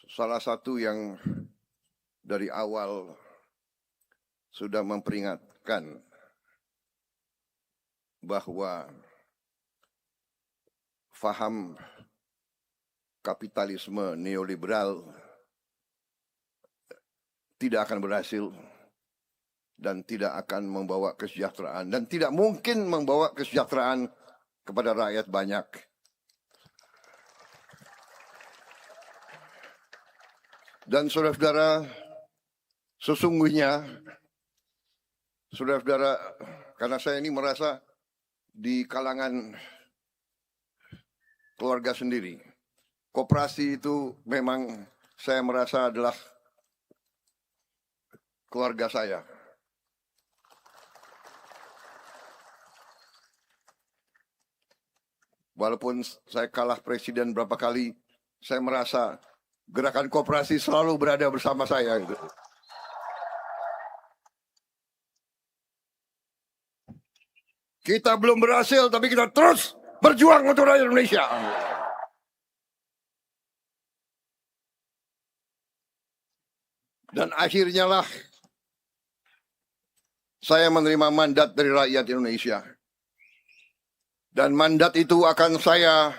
salah satu yang dari awal sudah memperingatkan bahwa faham kapitalisme neoliberal tidak akan berhasil dan tidak akan membawa kesejahteraan dan tidak mungkin membawa kesejahteraan kepada rakyat banyak. Dan saudara-saudara, sesungguhnya, saudara-saudara, karena saya ini merasa di kalangan keluarga sendiri, koperasi itu memang saya merasa adalah keluarga saya. Walaupun saya kalah presiden berapa kali, saya merasa gerakan koperasi selalu berada bersama saya. Gitu. Kita belum berhasil, tapi kita terus berjuang untuk rakyat Indonesia. Dan akhirnya lah saya menerima mandat dari rakyat Indonesia. Dan mandat itu akan saya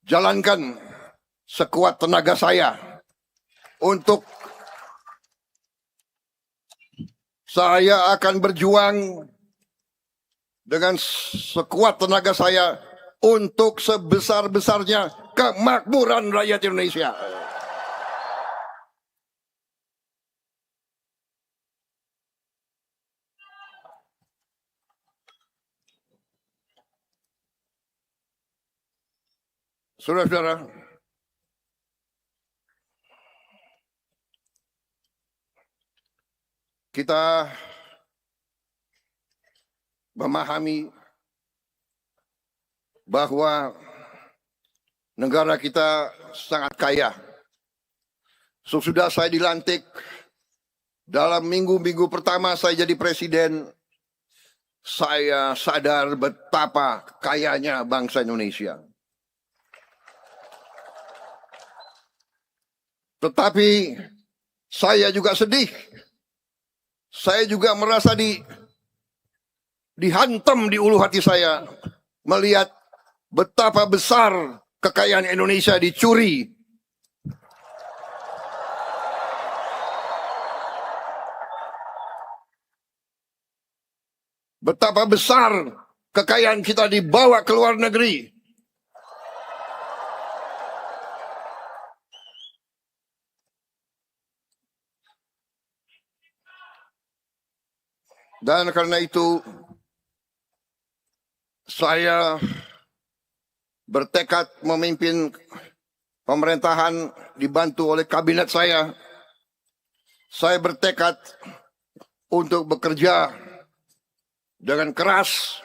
jalankan sekuat tenaga saya untuk saya akan berjuang dengan sekuat tenaga saya untuk sebesar-besarnya kemakmuran rakyat Indonesia. Saudara-saudara, kita memahami bahwa negara kita sangat kaya. Sesudah saya dilantik, dalam minggu-minggu pertama saya jadi presiden, saya sadar betapa kayanya bangsa Indonesia. Tetapi saya juga sedih. Saya juga merasa dihantam di ulu hati saya melihat betapa besar kekayaan Indonesia dicuri. Betapa besar kekayaan kita dibawa ke luar negeri. Dan karena itu saya bertekad memimpin pemerintahan dibantu oleh kabinet saya. Saya bertekad untuk bekerja dengan keras,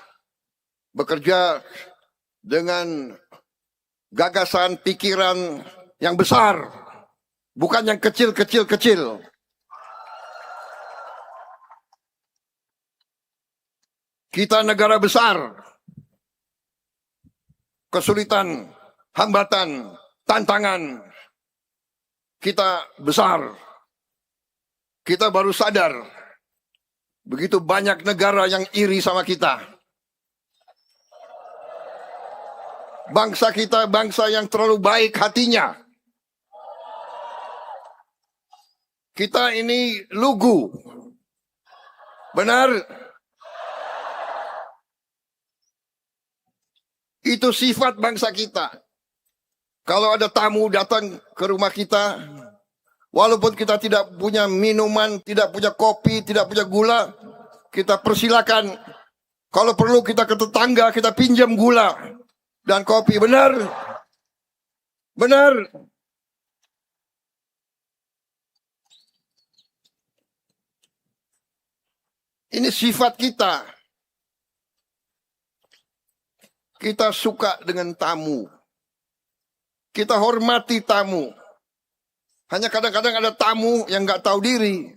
bekerja dengan gagasan pikiran yang besar, bukan yang kecil-kecil. Kita negara besar, kesulitan, hambatan, tantangan, kita besar. Kita baru sadar, begitu banyak negara yang iri sama kita. Bangsa kita bangsa yang terlalu baik hatinya. Kita ini lugu. Benar? Itu sifat bangsa kita. Kalau ada tamu datang ke rumah kita, walaupun kita tidak punya minuman, tidak punya kopi, tidak punya gula, kita persilakan. Kalau perlu kita ke tetangga, kita pinjam gula dan kopi. Benar? Benar? Ini sifat kita. Kita suka dengan tamu. Kita hormati tamu. Hanya kadang-kadang ada tamu yang nggak tahu diri.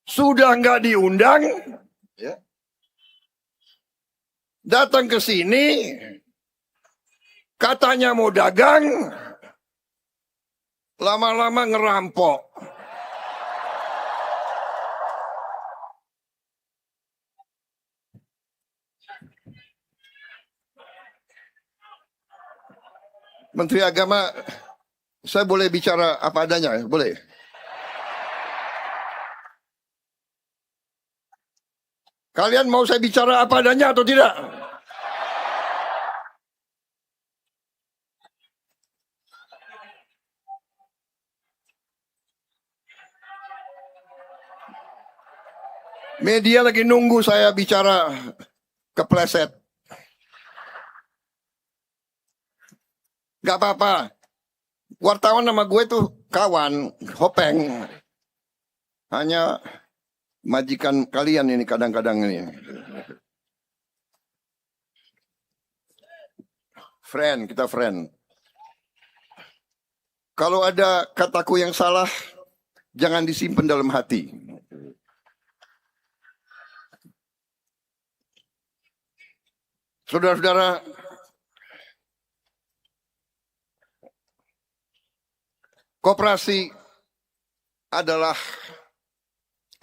Sudah nggak diundang, ya, datang ke sini, Katanya mau dagang, lama-lama ngerampok. Menteri Agama, saya boleh bicara apa adanya? Boleh? Kalian mau saya bicara apa adanya atau tidak? Media lagi nunggu saya bicara kepleset. Gak apa-apa. Wartawan nama gue tuh kawan, Hopeng. Hanya majikan kalian ini kadang-kadang ini. Friend, kita friend. Kalau ada kataku yang salah, jangan disimpan dalam hati. Saudara-saudara, koperasi adalah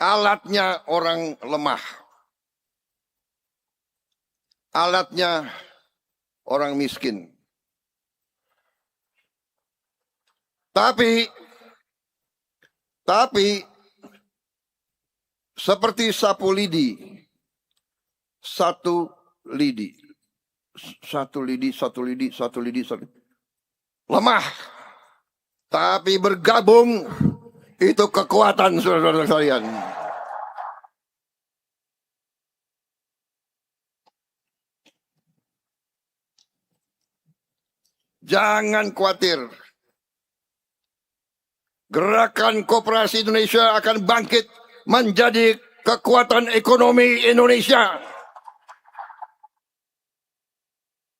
alatnya orang lemah. Alatnya orang miskin. Tapi seperti sapu lidi, satu lidi. Lemah. Tapi bergabung itu kekuatan, saudara-saudara sekalian. Jangan khawatir. Gerakan Koperasi Indonesia akan bangkit menjadi kekuatan ekonomi Indonesia.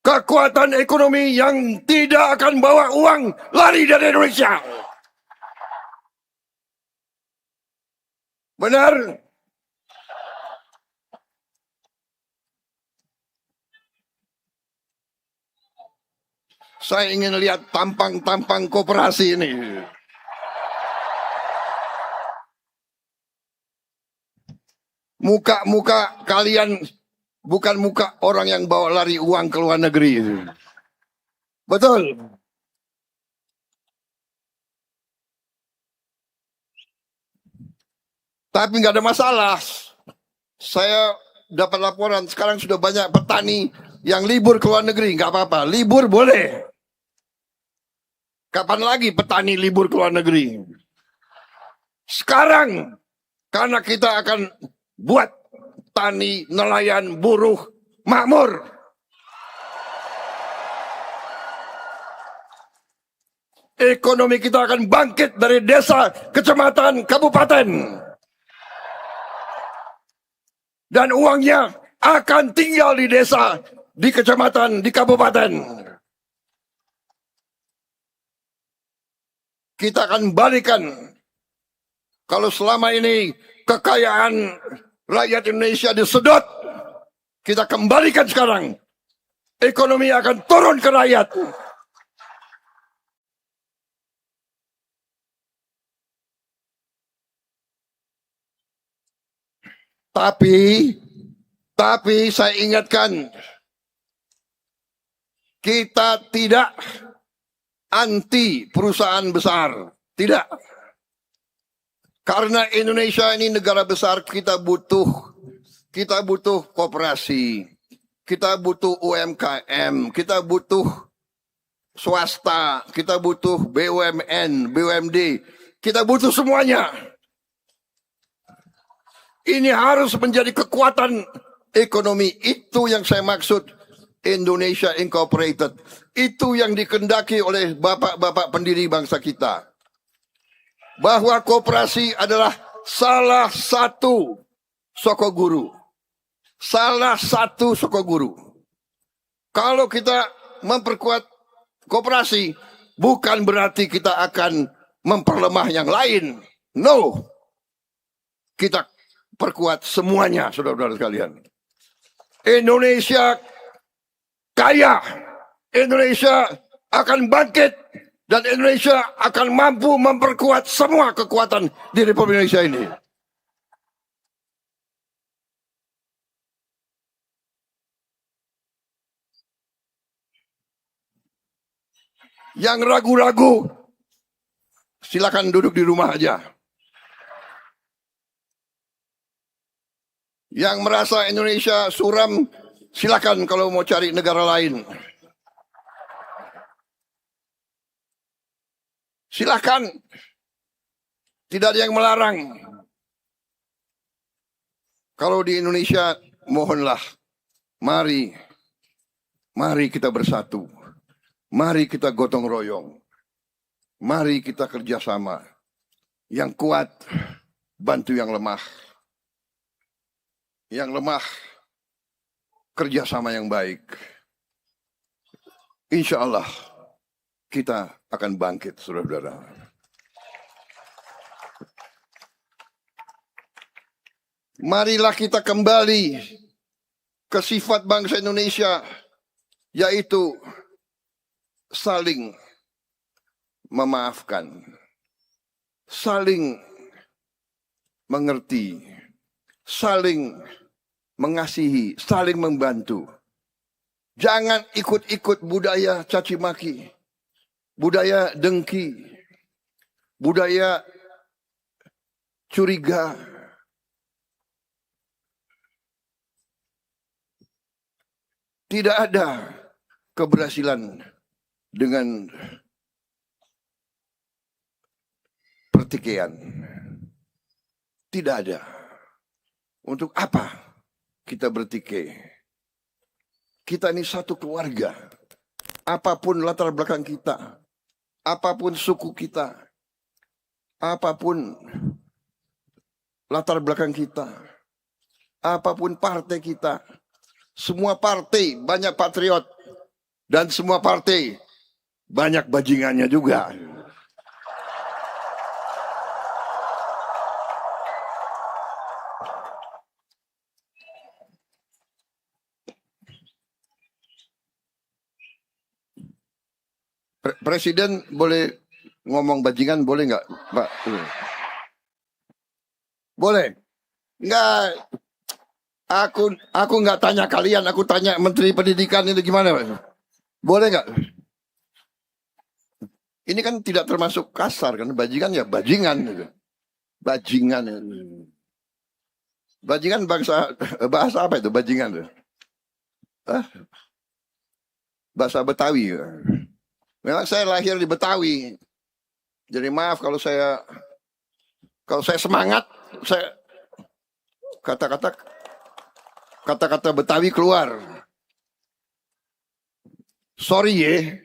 Kekuatan ekonomi yang tidak akan bawa uang lari dari Indonesia. Benar? Saya ingin lihat tampang-tampang koperasi ini. Muka-muka kalian bukan muka orang yang bawa lari uang ke luar negeri. Betul. Tapi nggak ada masalah. Saya dapat laporan sekarang sudah banyak petani yang libur ke luar negeri. Nggak apa-apa, libur boleh. Kapan lagi petani libur ke luar negeri? Sekarang, karena kita akan buat tani, nelayan, buruh, makmur. Ekonomi kita akan bangkit dari desa, kecamatan, kabupaten. Dan uangnya akan tinggal di desa, di kecamatan, di kabupaten. Kita akan balikan. Kalau selama ini kekayaan rakyat Indonesia disedot, kita kembalikan sekarang. Ekonomi akan turun ke rakyat. Tapi saya ingatkan, kita tidak anti perusahaan besar. Tidak. Karena Indonesia ini negara besar, kita butuh koperasi, kita butuh UMKM, kita butuh swasta, kita butuh BUMN, BUMD, kita butuh semuanya. Ini harus menjadi kekuatan ekonomi. Itu yang saya maksud Indonesia Incorporated. Itu yang dikehendaki oleh bapak-bapak pendiri bangsa kita. Bahwa koperasi adalah salah satu sokoguru. Salah satu sokoguru. Kalau kita memperkuat koperasi, bukan berarti kita akan memperlemah yang lain. No. Kita perkuat semuanya, saudara-saudara sekalian. Indonesia kaya. Indonesia akan bangkit dan Indonesia akan mampu memperkuat semua kekuatan di Republik Indonesia ini. Yang ragu-ragu, silakan duduk di rumah aja. Yang merasa Indonesia suram, silakan kalau mau cari negara lain. Silakan. Tidak ada yang melarang. Kalau di Indonesia, mohonlah. Mari kita bersatu. Mari kita gotong royong. Mari kita kerjasama. Yang kuat, bantu yang lemah. Yang lemah, kerjasama yang baik. Insya Allah, kita akan bangkit, saudara-saudara. Marilah kita kembali ke sifat bangsa Indonesia, yaitu saling memaafkan, saling mengerti, saling mengasihi, saling membantu. Jangan ikut-ikut budaya caci maki, budaya dengki, budaya curiga. Tidak ada keberhasilan dengan pertikaian. Tidak ada. Untuk apa kita bertikai? Kita ini satu keluarga. Apapun latar belakang kita, apapun suku kita, apapun latar belakang kita, apapun partai kita, semua partai banyak patriot dan semua partai banyak bajingannya juga. Presiden boleh ngomong bajingan, boleh nggak, Pak? Boleh? Nggak. Aku nggak tanya kalian, aku tanya Menteri Pendidikan itu gimana, Pak? Boleh nggak? Ini kan tidak termasuk kasar kan, bajingan ya bajingan, gitu. Bajingan. Bajingan bahasa apa itu bajingan? Bahasa Betawi. Memang saya lahir di Betawi. Jadi maaf kalau saya semangat, saya kata-kata Betawi keluar. Sorry ya.